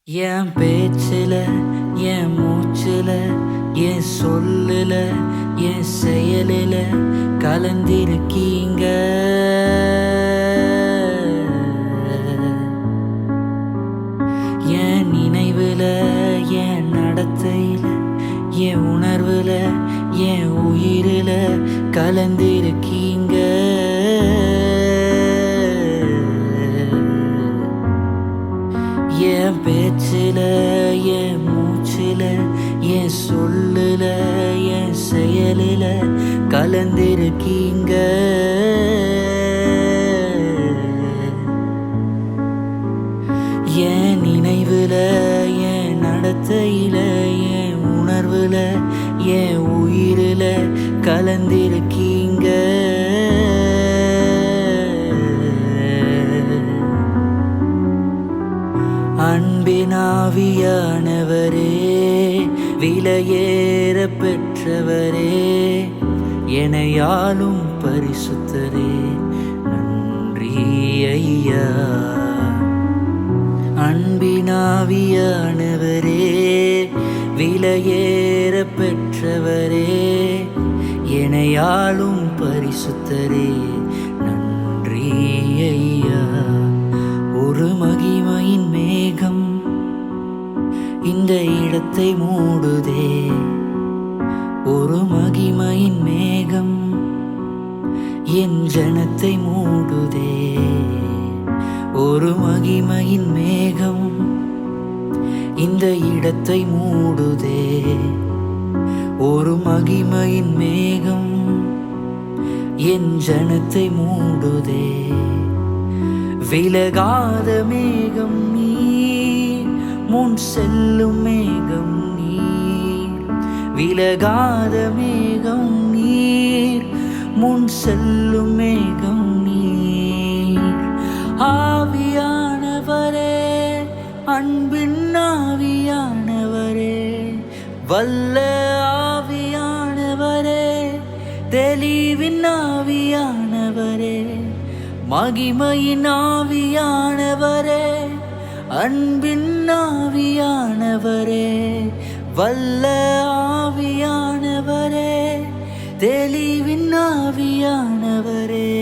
என் பேச்சில என் மூச்சில என் சொல்லுல என் செயலில கலந்திருக்கீங்க. என் நினைவுல என் நடத்தையில என் உணர்வுல என் உயிரில கலந்திருக்கீங்க. என் பேச்சில என் மூச்சில என் சொல்லுல என் செயலில கலந்திருக்கீங்க. என் நினைவுல என் நடத்தையில என் உணர்வுல என் உயிரில கலந்திருக்கீங்க. அன்பினாவியானவரே, விலையேற பெற்றவரே, எனையாளும் பரிசுத்தரே, நன்றி ஐயா. அன்பினாவியானவரே, விலையேற பெற்றவரே, எனையாளும் பரிசுத்தரே, நன்றி ஐயா. ஒரு மகிமையின் மேகம் இந்த இடத்தை மூடுதே. ஒரு மகிமையின் மேகம் என் ஜனத்தை மூடுதே. ஒரு மகிமையின் மேகம் இந்த இடத்தை மூடுதே. ஒரு மகிமையின் மேகம் என் ஜனத்தை மூடுதே. விலகாத மேகம் நீர், முன் செல்லும் மேகம் நீர். விலகாத மேகம் நீர், முன் செல்லும் மேகம் நீர். ஆவியானவரே, அன்பின் ஆவியானவரே, வல்ல ஆவியானவரே, தெளிவின் ஆவியானவரே, மகிமையின் ஆவியானவரே, அன்பின் ஆவியானவரே, வல்ல ஆவியானவரே, தெளிவின் ஆவியானவரே.